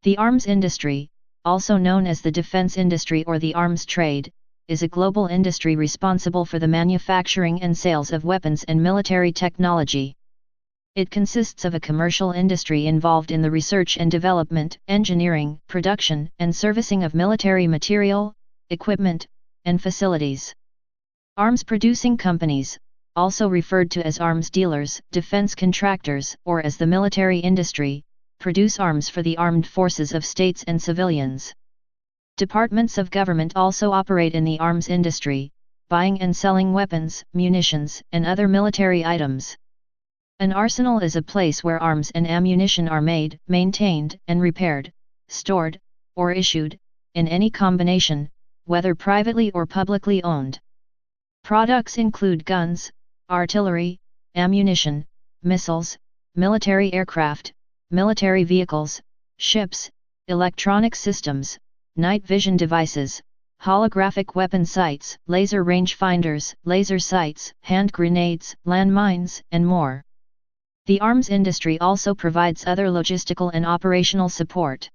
The arms industry, also known as the defense industry or the arms trade, is a global industry responsible for the manufacturing and sales of weapons and military technology. It consists of a commercial industry involved in the research and development, engineering, production, and servicing of military material, equipment, and facilities. Arms-producing companies, also referred to as arms dealers, defense contractors, or as the military industry, produce arms for the armed forces of states and civilians. Departments of government also operate in the arms industry, buying and selling weapons, munitions, and other military items. An arsenal is a place where arms and ammunition are made, maintained, and repaired, stored, or issued, in any combination, whether privately or publicly owned. Products include guns, artillery, ammunition, missiles, military aircraft, military vehicles, ships, electronic systems, night vision devices, holographic weapon sights, laser rangefinders, laser sights, hand grenades, landmines, and more. The arms industry also provides other logistical and operational support.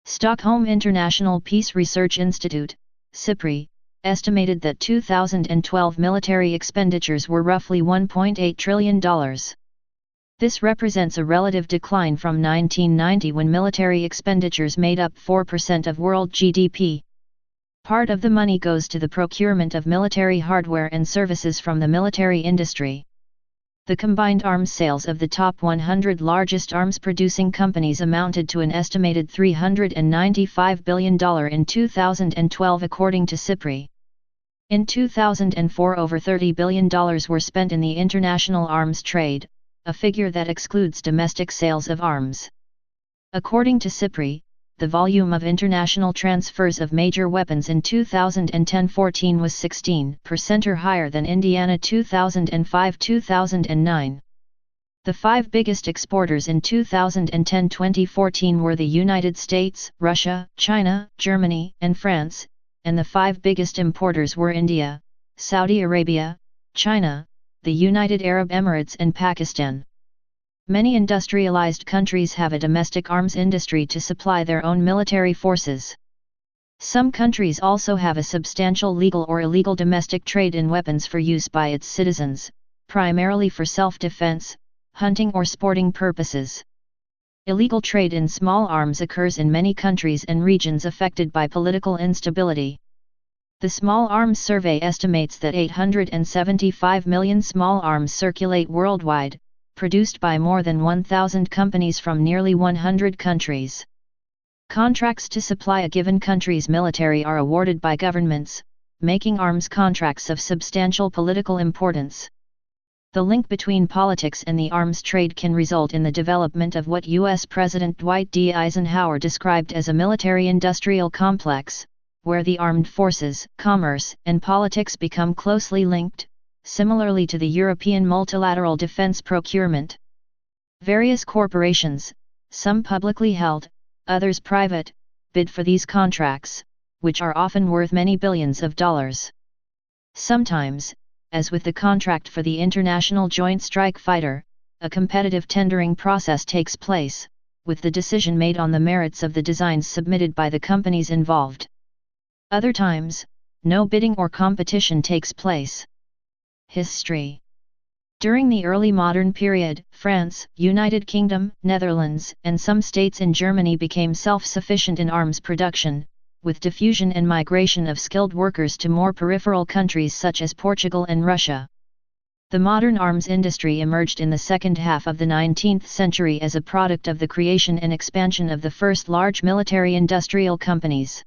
Stockholm International Peace Research Institute, SIPRI, estimated that 2012 military expenditures were roughly $1.8 trillion. This represents a relative decline from 1990 when military expenditures made up 4% of world GDP. Part of the money goes to the procurement of military hardware and services from the military industry. The combined arms sales of the top 100 largest arms-producing companies amounted to an estimated $395 billion in 2012 according to SIPRI. In 2004 over $30 billion were spent in the international arms trade, a figure that excludes domestic sales of arms. According to SIPRI, the volume of international transfers of major weapons in 2010-14 was 16% or higher than Indiana 2005-2009. The five biggest exporters in 2010-2014 were the United States, Russia, China, Germany, and France, and the five biggest importers were India, Saudi Arabia, China, the United Arab Emirates and Pakistan. Many industrialized countries have a domestic arms industry to supply their own military forces. Some countries also have a substantial legal or illegal domestic trade in weapons for use by its citizens, primarily for self-defense, hunting or sporting purposes. Illegal trade in small arms occurs in many countries and regions affected by political instability. The Small Arms Survey estimates that 875 million small arms circulate worldwide, produced by more than 1,000 companies from nearly 100 countries. Contracts to supply a given country's military are awarded by governments, making arms contracts of substantial political importance. The link between politics and the arms trade can result in the development of what U.S. President Dwight D. Eisenhower described as a military-industrial complex, where the armed forces, commerce, and politics become closely linked, similarly to the European multilateral defense procurement. Various corporations, some publicly held, others private, bid for these contracts, which are often worth many billions of dollars. Sometimes, as with the contract for the International Joint Strike Fighter, a competitive tendering process takes place, with the decision made on the merits of the designs submitted by the companies involved. Other times, no bidding or competition takes place. History. During the early modern period, France, United Kingdom, Netherlands, and some states in Germany became self-sufficient in arms production, with diffusion and migration of skilled workers to more peripheral countries such as Portugal and Russia. The modern arms industry emerged in the second half of the 19th century as a product of the creation and expansion of the first large military industrial companies.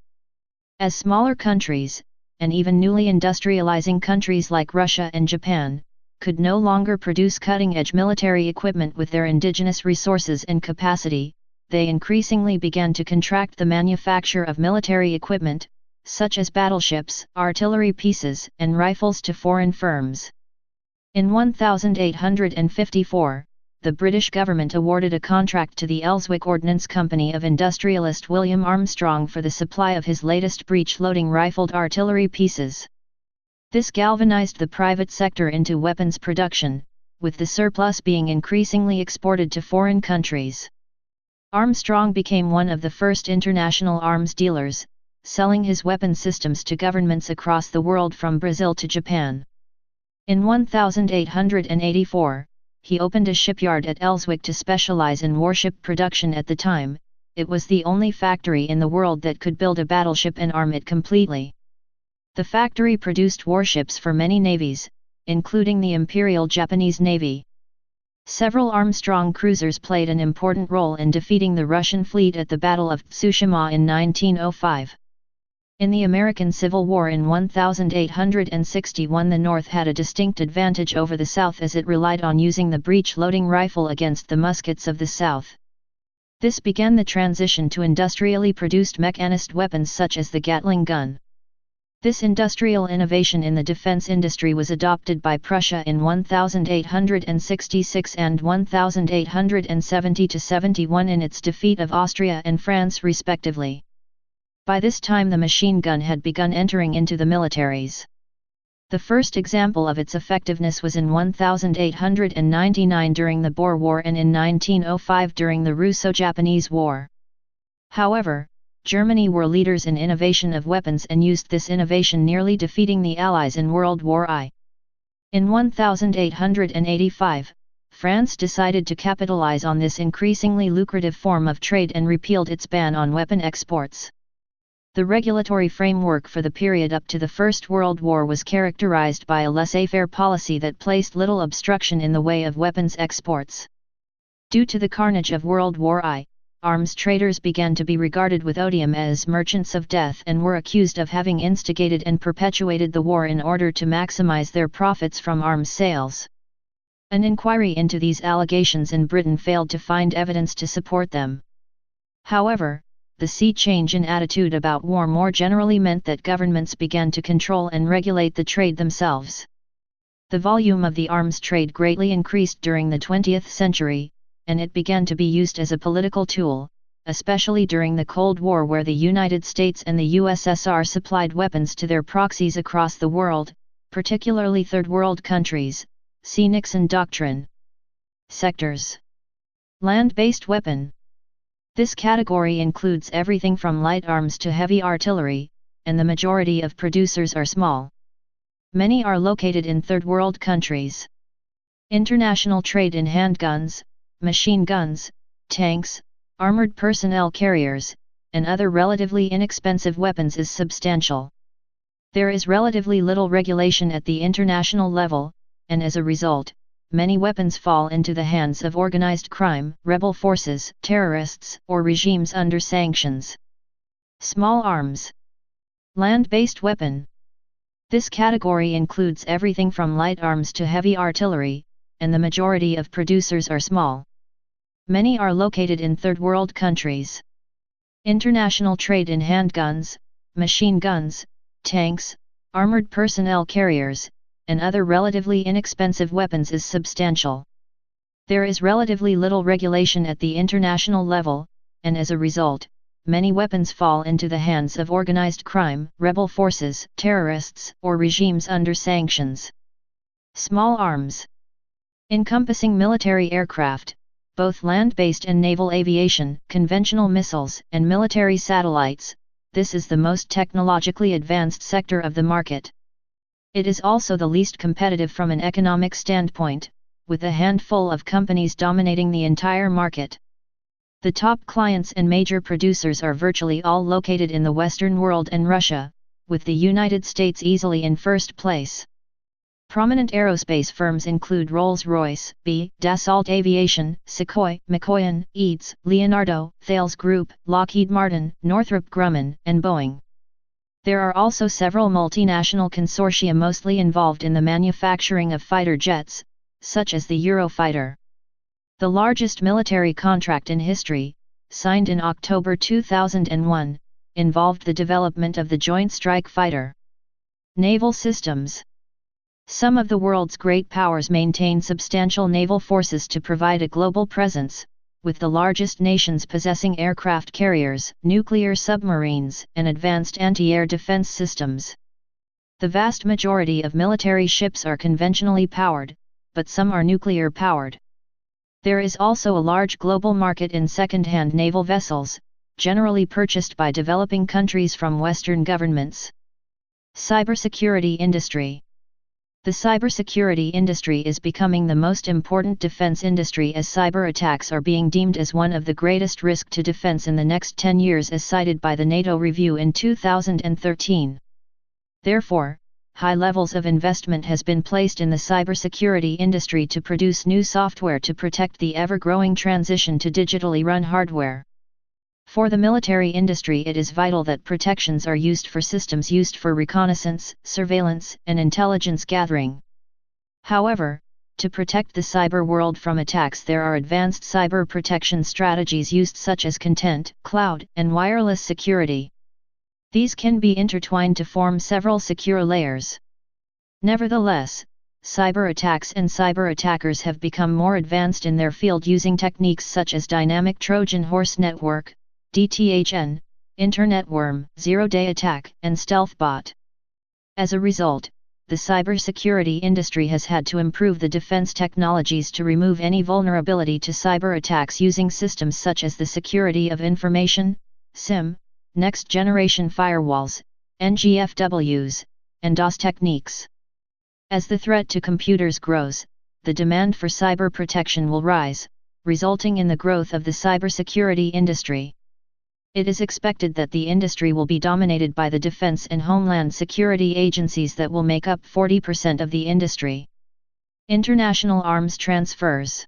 As smaller countries, and even newly industrializing countries like Russia and Japan, could no longer produce cutting-edge military equipment with their indigenous resources and capacity, they increasingly began to contract the manufacture of military equipment, such as battleships, artillery pieces, and rifles to foreign firms. In 1854, the British government awarded a contract to the Elswick Ordnance Company of industrialist William Armstrong for the supply of his latest breech-loading rifled artillery pieces. This galvanized the private sector into weapons production, with the surplus being increasingly exported to foreign countries. Armstrong became one of the first international arms dealers, selling his weapon systems to governments across the world from Brazil to Japan. In 1884, he opened a shipyard at Elswick to specialize in warship production. At the time, it was the only factory in the world that could build a battleship and arm it completely. The factory produced warships for many navies, including the Imperial Japanese Navy. Several Armstrong cruisers played an important role in defeating the Russian fleet at the Battle of Tsushima in 1905. In the American Civil War in 1861, the North had a distinct advantage over the South as it relied on using the breech-loading rifle against the muskets of the South. This began the transition to industrially produced mechanized weapons such as the Gatling gun. This industrial innovation in the defense industry was adopted by Prussia in 1866 and 1870–71 in its defeat of Austria and France respectively. By this time the machine gun had begun entering into the militaries. The first example of its effectiveness was in 1899 during the Boer War and in 1905 during the Russo-Japanese War. However, Germany were leaders in innovation of weapons and used this innovation, nearly defeating the Allies in World War I. In 1885, France decided to capitalize on this increasingly lucrative form of trade and repealed its ban on weapon exports. The regulatory framework for the period up to the First World War was characterized by a laissez-faire policy that placed little obstruction in the way of weapons exports. Due to the carnage of World War I, arms traders began to be regarded with odium as merchants of death and were accused of having instigated and perpetuated the war in order to maximize their profits from arms sales. An inquiry into these allegations in Britain failed to find evidence to support them. However, the sea change in attitude about war more generally meant that governments began to control and regulate the trade themselves. The volume of the arms trade greatly increased during the 20th century, and it began to be used as a political tool, especially during the Cold War, where the United States and the USSR supplied weapons to their proxies across the world, particularly Third World countries. See Nixon Doctrine. Sectors. Land-based weapon. This category includes everything from light arms to heavy artillery, and the majority of producers are small. Many are located in Third World countries. International trade in handguns, machine guns, tanks, armored personnel carriers, and other relatively inexpensive weapons is substantial. There is relatively little regulation at the international level, and as a result, many weapons fall into the hands of organized crime, rebel forces, terrorists, or regimes under sanctions. Small arms. Land-based weapon. This category includes everything from light arms to heavy artillery, and the majority of producers are small. Many are located in Third World countries. International trade in handguns, machine guns, tanks, armored personnel carriers, and other relatively inexpensive weapons is substantial. There is relatively little regulation at the international level, and as a result, many weapons fall into the hands of organized crime, rebel forces, terrorists, or regimes under sanctions. Small arms. Encompassing military aircraft, both land-based and naval aviation, conventional missiles, and military satellites, this is the most technologically advanced sector of the market. It is also the least competitive from an economic standpoint, with a handful of companies dominating the entire market. The top clients and major producers are virtually all located in the Western world and Russia, with the United States easily in first place. Prominent aerospace firms include Rolls-Royce, B. Dassault Aviation, Sukhoi, Mikoyan, Eads, Leonardo, Thales Group, Lockheed Martin, Northrop Grumman, and Boeing. There are also several multinational consortia mostly involved in the manufacturing of fighter jets, such as the Eurofighter. The largest military contract in history, signed in October 2001, involved the development of the Joint Strike Fighter. Naval systems. Some of the world's great powers maintain substantial naval forces to provide a global presence, with the largest nations possessing aircraft carriers, nuclear submarines, and advanced anti-air defense systems. The vast majority of military ships are conventionally powered, but some are nuclear powered. There is also a large global market in second-hand naval vessels, generally purchased by developing countries from Western governments. Cybersecurity industry. The cybersecurity industry is becoming the most important defense industry as cyber attacks are being deemed as one of the greatest risks to defense in the next 10 years as cited by the NATO review in 2013. Therefore, high levels of investment has been placed in the cybersecurity industry to produce new software to protect the ever-growing transition to digitally run hardware. For the military industry, it is vital that protections are used for systems used for reconnaissance, surveillance, and intelligence gathering. However, to protect the cyber world from attacks, there are advanced cyber protection strategies used such as content, cloud, and wireless security. These can be intertwined to form several secure layers. Nevertheless, cyber attacks and cyber attackers have become more advanced in their field using techniques such as dynamic Trojan horse network, DTHN, internet worm, zero-day attack, and stealth bot. As a result, the cybersecurity industry has had to improve the defense technologies to remove any vulnerability to cyber attacks using systems such as the security of information, SIM, next-generation firewalls, NGFWs, and DOS techniques. As the threat to computers grows, the demand for cyber protection will rise, resulting in the growth of the cybersecurity industry. It is expected that the industry will be dominated by the defense and homeland security agencies that will make up 40% of the industry. International arms transfers.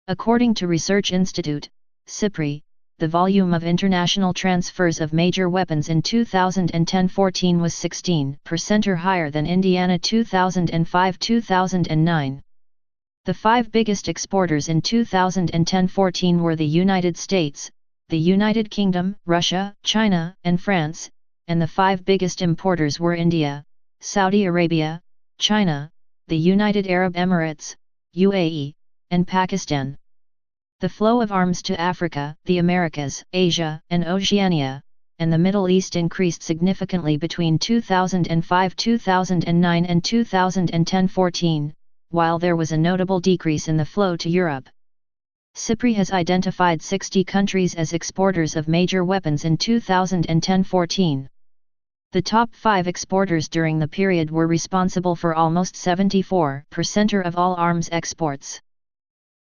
According to Research Institute, SIPRI, the volume of international transfers of major weapons in 2010-14 was 16% or higher than Indiana 2005-2009. The five biggest exporters in 2010-14 were the United States, the United Kingdom, Russia, China, and France, and the five biggest importers were India, Saudi Arabia, China, the United Arab Emirates, UAE, and Pakistan. The flow of arms to Africa, the Americas, Asia, and Oceania, and the Middle East increased significantly between 2005-2009 and 2010-14, while there was a notable decrease in the flow to Europe. SIPRI has identified 60 countries as exporters of major weapons in 2010-14. The top 5 exporters during the period were responsible for almost 74% of all arms exports.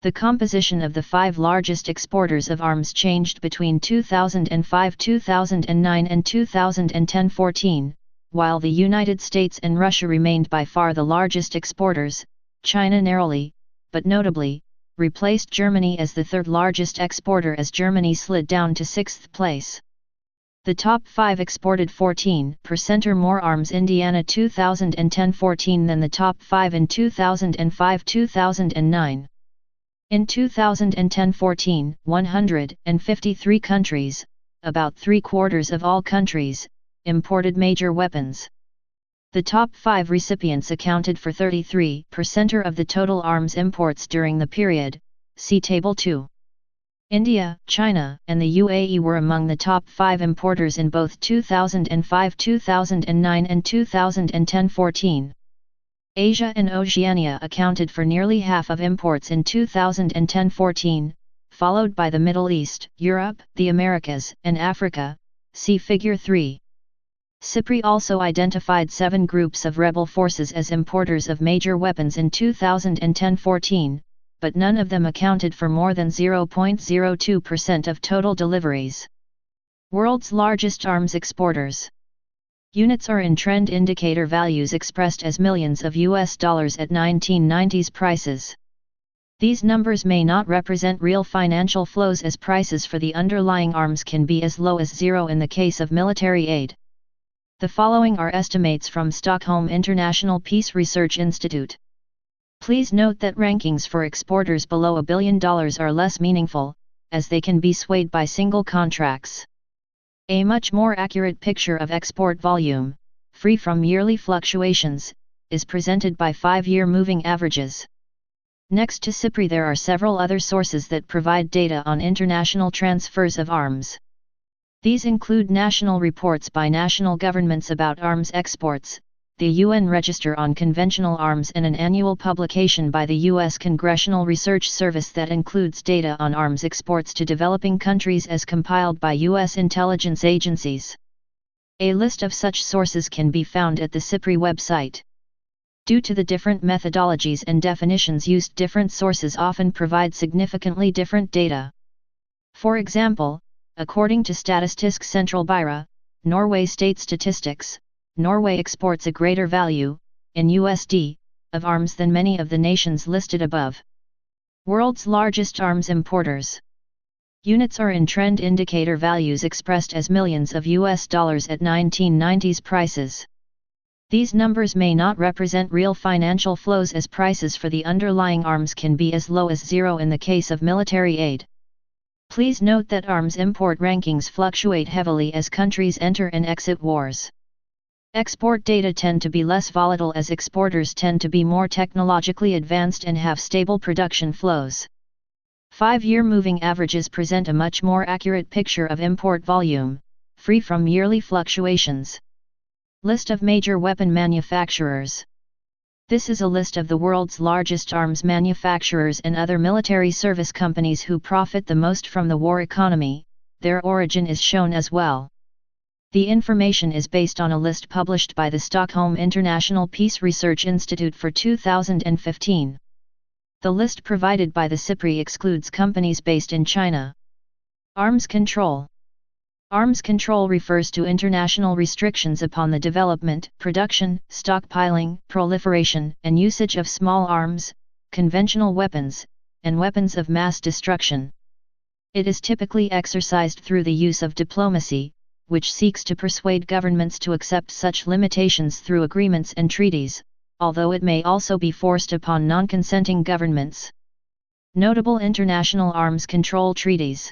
The composition of the 5 largest exporters of arms changed between 2005-2009 and 2010-14, while the United States and Russia remained by far the largest exporters. China narrowly, but notably, replaced Germany as the third largest exporter as Germany slid down to 6th place. The top 5 exported 14% or more arms Indiana 2010-14 than the top 5 in 2005-2009. In 2010-14, 153 countries, about 3/4 of all countries, imported major weapons. The top 5 recipients accounted for 33% of the total arms imports during the period, see Table 2. India, China, and the UAE were among the top 5 importers in both 2005-2009 and 2010-14. Asia and Oceania accounted for nearly half of imports in 2010-14, followed by the Middle East, Europe, the Americas, and Africa, see Figure 3. SIPRI also identified 7 groups of rebel forces as importers of major weapons in 2010-14, but none of them accounted for more than 0.02% of total deliveries. World's largest arms exporters. Units are in trend indicator values expressed as millions of US dollars at 1990s prices. These numbers may not represent real financial flows as prices for the underlying arms can be as low as 0 in the case of military aid. The following are estimates from Stockholm International Peace Research Institute. Please note that rankings for exporters below $1 billion are less meaningful, as they can be swayed by single contracts. A much more accurate picture of export volume, free from yearly fluctuations, is presented by 5-year moving averages. Next to SIPRI, there are several other sources that provide data on international transfers of arms. These include national reports by national governments about arms exports, the UN Register on Conventional Arms, and an annual publication by the U.S. Congressional Research Service that includes data on arms exports to developing countries as compiled by U.S. intelligence agencies. A list of such sources can be found at the SIPRI website. Due to the different methodologies and definitions used, different sources often provide significantly different data. For example, according to Statistisk Sentralbyrå, Norway State Statistics, Norway exports a greater value, in USD, of arms than many of the nations listed above. World's largest arms importers. Units are in trend indicator values expressed as millions of US dollars at 1990s prices. These numbers may not represent real financial flows, as prices for the underlying arms can be as low as zero in the case of military aid. Please note that arms import rankings fluctuate heavily as countries enter and exit wars. Export data tend to be less volatile as exporters tend to be more technologically advanced and have stable production flows. 5-year moving averages present a much more accurate picture of import volume, free from yearly fluctuations. List of major weapon manufacturers. This is a list of the world's largest arms manufacturers and other military service companies who profit the most from the war economy. Their origin is shown as well. The information is based on a list published by the Stockholm International Peace Research Institute for 2015. The list provided by the SIPRI excludes companies based in China. Arms control. Arms control refers to international restrictions upon the development, production, stockpiling, proliferation, and usage of small arms, conventional weapons, and weapons of mass destruction. It is typically exercised through the use of diplomacy, which seeks to persuade governments to accept such limitations through agreements and treaties, although it may also be forced upon non-consenting governments. Notable international arms control treaties.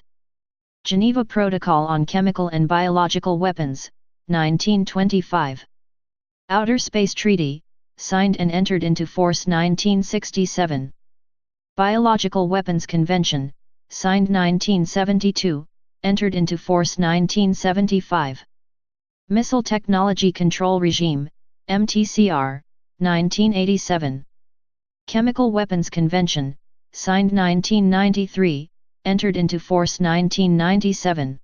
Geneva Protocol on Chemical and Biological Weapons, 1925. Outer Space Treaty, signed and entered into force 1967. Biological Weapons Convention, signed 1972. Entered into force 1975. Missile Technology Control Regime, MTCR, 1987. Chemical Weapons Convention, signed 1993, entered into force 1997.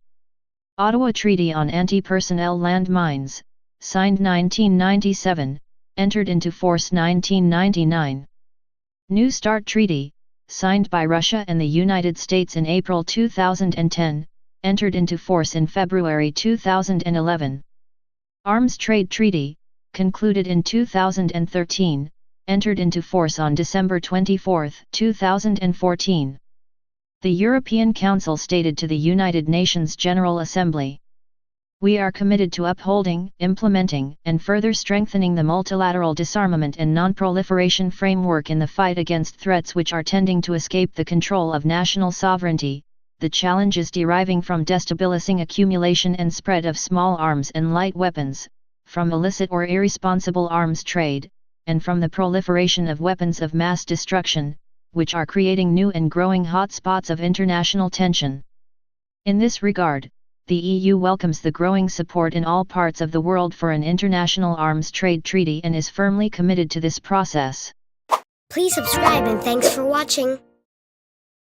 Ottawa Treaty on Anti-Personnel Landmines, signed 1997, entered into force 1999. New START Treaty, signed by Russia and the United States in April 2010, entered into force in February 2011. Arms Trade Treaty, concluded in 2013, entered into force on December 24, 2014. The European Council stated to the United Nations General Assembly, "We are committed to upholding, implementing, and further strengthening the multilateral disarmament and non-proliferation framework in the fight against threats which are tending to escape the control of national sovereignty, the challenges deriving from destabilizing accumulation and spread of small arms and light weapons, from illicit or irresponsible arms trade, and from the proliferation of weapons of mass destruction, which are creating new and growing hotspots of international tension." In this regard, the EU welcomes the growing support in all parts of the world for an international arms trade treaty and is firmly committed to this process. Please subscribe and thanks for watching.